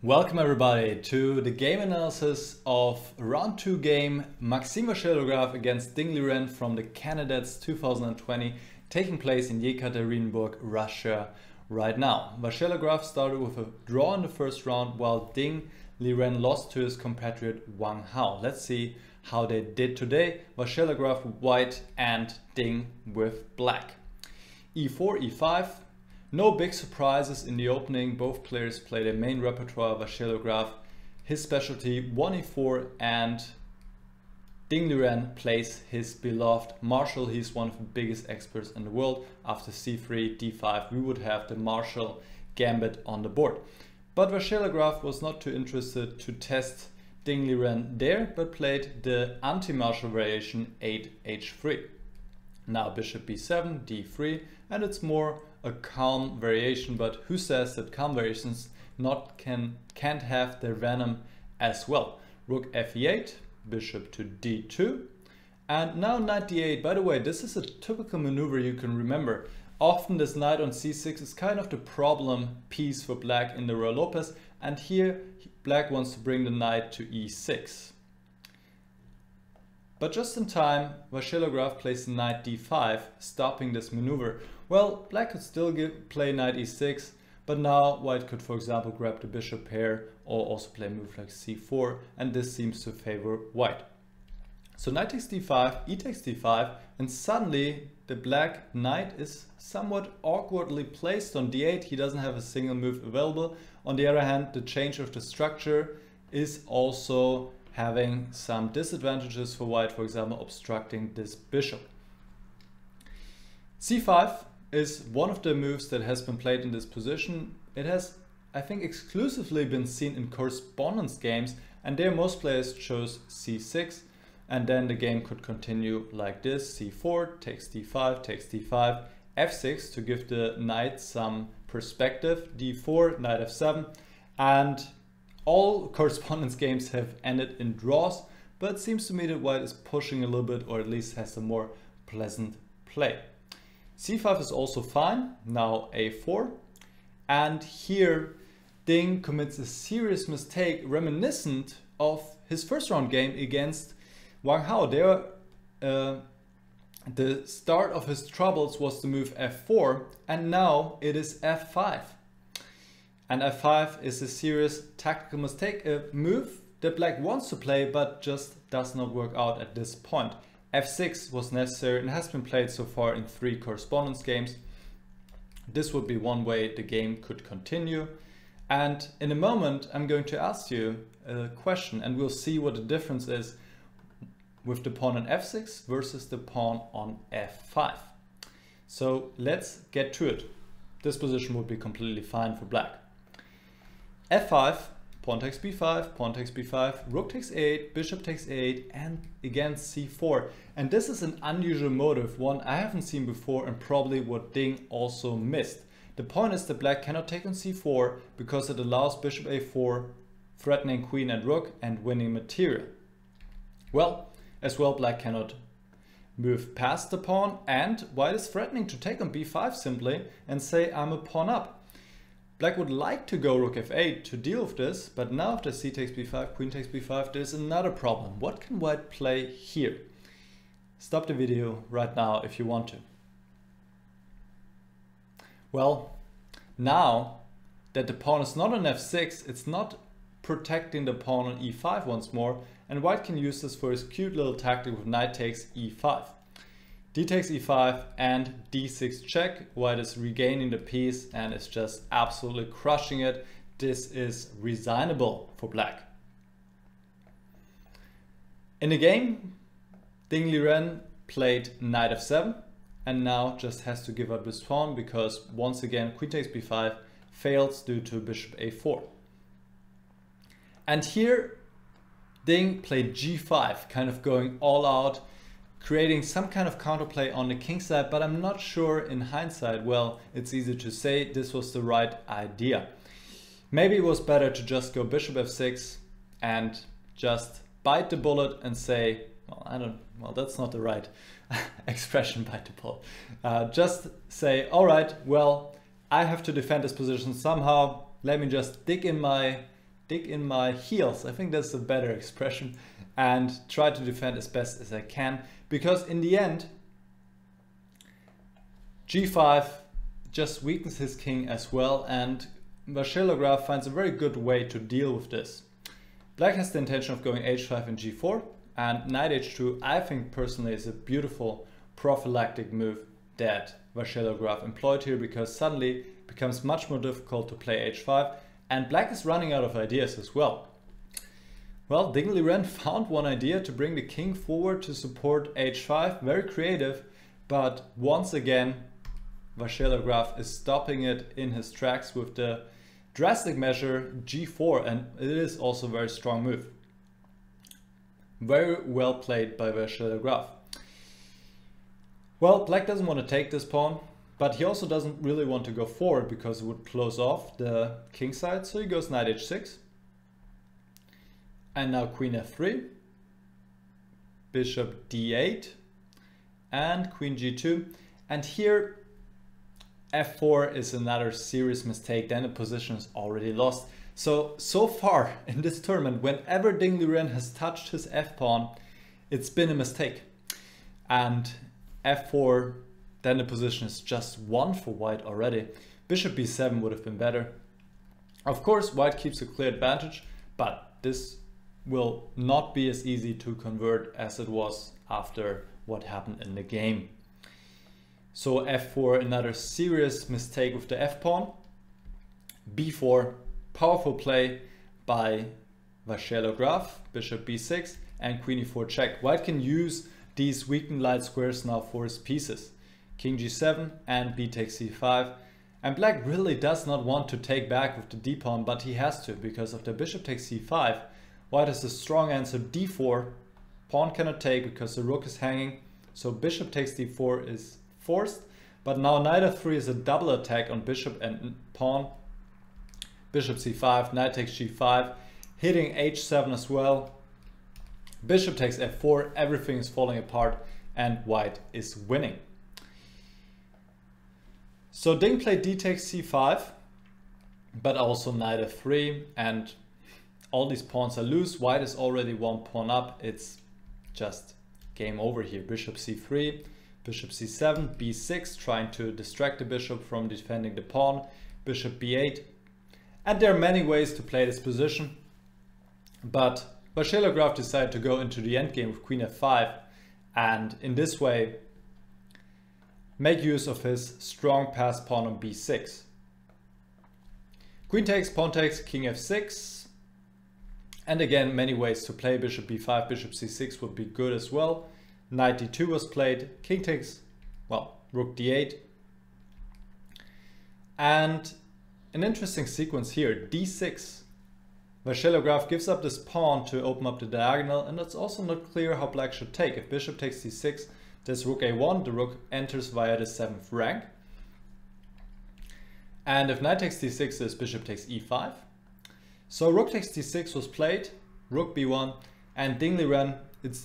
Welcome everybody to the game analysis of round 2 game Maxime vachier-lagrave against Liren from the Candidates 2020 taking place in Yekaterinburg, Russia right now. Vachier-lagrave started with a draw in the first round while Liren lost to his compatriot Hann. Let's see how they did today. Vachier-lagrave with white and Ding with black. E4, E5. No big surprises in the opening. Both players play their main repertoire. Vachier-lagrave, his specialty 1e4, and Liren plays his beloved Marshall. He's one of the biggest experts in the world. After c3, d5, we would have the Marshall gambit on the board. But Vachier-lagrave was not too interested to test Liren there, but played the anti-Marshall variation 8h3. Now bishop b7, d3, and it's more a calm variation, but who says that calm variations can't have their venom as well. Rook fe8, bishop to d2, and now knight d8. By the way, this is a typical maneuver you can remember. Often this knight on c6 is kind of the problem piece for black in the Royal Lopez, and here black wants to bring the knight to e6. But just in time, Vachier-lagrave plays knight d5, stopping this maneuver. Well, black could still play knight e6, but now white could, for example, grab the bishop pair or also play a move like c4, and this seems to favor white. So knight takes d5, e takes d5, and suddenly the black knight is somewhat awkwardly placed on d8. He doesn't have a single move available. On the other hand, the change of the structure is also having some disadvantages for white, for example, obstructing this bishop. c5 is one of the moves that has been played in this position. It has, I think, exclusively been seen in correspondence games, and there most players chose c6, and then the game could continue like this. c4, takes d5, takes d5, f6 to give the knight some perspective, d4, knight f7, and all correspondence games have ended in draws, but it seems to me that white is pushing a little bit, or at least has a more pleasant play. c5 is also fine, now a4, and here Ding commits a serious mistake reminiscent of his first round game against Hann. There, the start of his troubles was the move f4, and now it is f5. And f5 is a serious tactical mistake, a move that black wants to play but just does not work out at this point. f6 was necessary and has been played so far in 3 correspondence games. This would be one way the game could continue. And in a moment I'm going to ask you a question, and we'll see what the difference is with the pawn on f6 versus the pawn on f5. So let's get to it. This position would be completely fine for black. f5, pawn takes b5, pawn takes b5, rook takes a8, bishop takes a8, and again c4. And this is an unusual motive, one I haven't seen before, and probably what Ding also missed. The point is that black cannot take on c4 because it allows bishop a4, threatening queen and rook and winning material. Well, as well, black cannot move past the pawn, and white is threatening to take on b5 simply and say I'm a pawn up. Black would like to go rook f8 to deal with this, but now after c takes b5, queen takes b5, there's another problem. What can white play here? Stop the video right now if you want to. Well, now that the pawn is not on f6, it's not protecting the pawn on e5 once more, and white can use this for his cute little tactic with knight takes e5. D takes e5 and d6 check. White is regaining the piece and is just absolutely crushing it. This is resignable for black. In the game, Liren played knight f7 and now just has to give up his pawn because once again queen takes b5 fails due to bishop a4. And here Ding played g5, kind of going all out, creating some kind of counterplay on the king side, but I'm not sure in hindsight, well, it's easy to say this was the right idea. Maybe it was better to just go bishop f6 and just bite the bullet and say, well, that's not the right expression, bite the bullet. Just say, all right, well, I have to defend this position somehow. Let me just dig in my dig in my heels, I think that's a better expression, and try to defend as best as I can, because in the end g5 just weakens his king as well, and vachier-lagrave finds a very good way to deal with this. Black has the intention of going h5 and g4, and knight h2 I think personally is a beautiful prophylactic move that vachier-lagrave employed here, because suddenly it becomes much more difficult to play h5, and black is running out of ideas as well. Well, Liren found one idea to bring the king forward to support h5, very creative, but once again vachier-lagrave is stopping it in his tracks with the drastic measure g4, and it is also a very strong move. Very well played by vachier-lagrave. Well, black doesn't want to take this pawn, but he also doesn't really want to go forward because it would close off the king side, so he goes knight h6. And now queen f3, bishop d8, and queen g2. And here f4 is another serious mistake, then the position is already lost. So far in this tournament, whenever Liren has touched his f-pawn, it's been a mistake. And f4, then the position is just won for white already. Bishop b7 would have been better. Of course, white keeps a clear advantage, but this will not be as easy to convert as it was after what happened in the game. So f4, another serious mistake with the f-pawn. b4, powerful play by vachier-lagrave, bishop b6, and queen e4 check. White can use these weakened light squares now for his pieces. King g7 and b takes c5. And black really does not want to take back with the d-pawn, but he has to because of the bishop takes c5. White has a strong answer d4. Pawn cannot take because the rook is hanging. So bishop takes d4 is forced. But now knight f3 is a double attack on bishop and pawn. Bishop c5, knight takes g5, hitting h7 as well. Bishop takes f4, everything is falling apart and white is winning. So Ding played d takes c5, but also knight f3, and all these pawns are loose. White is already one pawn up. It's just game over here. Bishop c3, bishop c7, b6, trying to distract the bishop from defending the pawn. Bishop b8. And there are many ways to play this position, but vachier-lagrave decided to go into the endgame with queen f5, and in this way make use of his strong pass pawn on b6. Queen takes, pawn takes, king f6, and again many ways to play. Bishop b5, bishop c6 would be good as well. Knight d2 was played, king takes, well, rook d8, and an interesting sequence here, d6. Vachier-lagrave gives up this pawn to open up the diagonal, and it's also not clear how black should take. If bishop takes c6, there's rook a1, the rook enters via the 7th rank. And if knight takes d6, there's bishop takes e5. So rook takes d6 was played, rook b1, and Liren,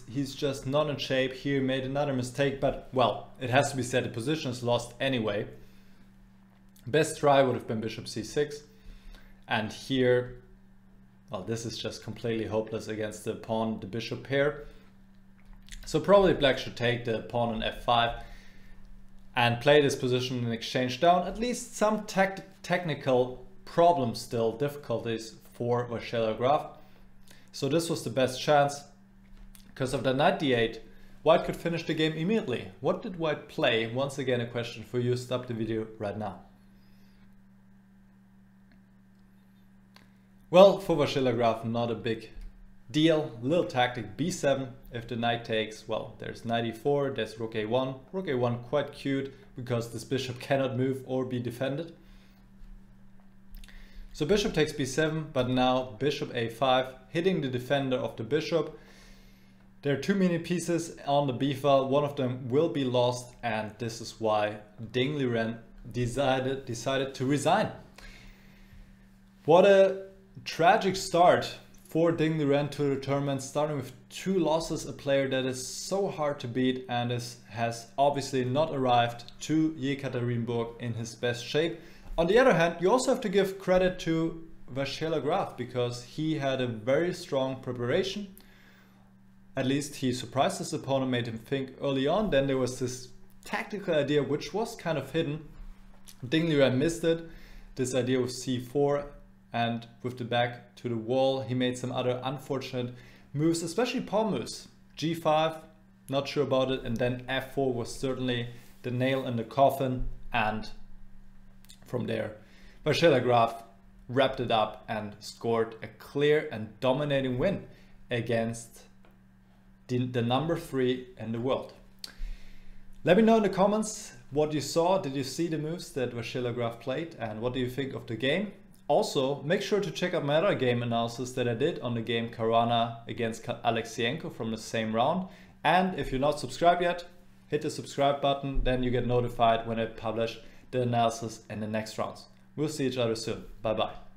he's just not in shape here, made another mistake, but well, it has to be said, the position is lost anyway. Best try would have been bishop c6, and here, well, this is just completely hopeless against the pawn, the bishop pair. So probably black should take the pawn on f5 and play this position in exchange down. At least some technical problems still, difficulties for vachier-lagrave. So this was the best chance. Because of the knight d8, white could finish the game immediately. What did white play? Once again a question for you. Stop the video right now. Well, for vachier-lagrave, not a big deal. Little tactic, b7. If the knight takes, well, there's knight e4, there's rook a1. Rook a1 quite cute because this bishop cannot move or be defended. So bishop takes b7, but now bishop a5, hitting the defender of the bishop. There are too many pieces on the b file, one of them will be lost, and this is why Liren decided to resign. What a tragic start for Liren to the tournament, starting with 2 losses, a player that is so hard to beat and has obviously not arrived to Yekaterinburg in his best shape. On the other hand, you also have to give credit to vachier-lagrave because he had a very strong preparation. At least he surprised his opponent, made him think early on. Then there was this tactical idea which was kind of hidden. Liren missed it, this idea of c4, and with the back to the wall he made some other unfortunate moves, especially pawn moves. g5, not sure about it, and then f4 was certainly the nail in the coffin, and from there vachier-lagrave wrapped it up and scored a clear and dominating win against the number 3 in the world. Let me know in the comments what you saw. Did you see the moves that vachier-lagrave played, and what do you think of the game? Also, make sure to check out my other game analysis that I did on the game Caruana against Alexienko from the same round. And if you're not subscribed yet, hit the subscribe button, then you get notified when I publish the analysis in the next rounds. We'll see each other soon. Bye bye.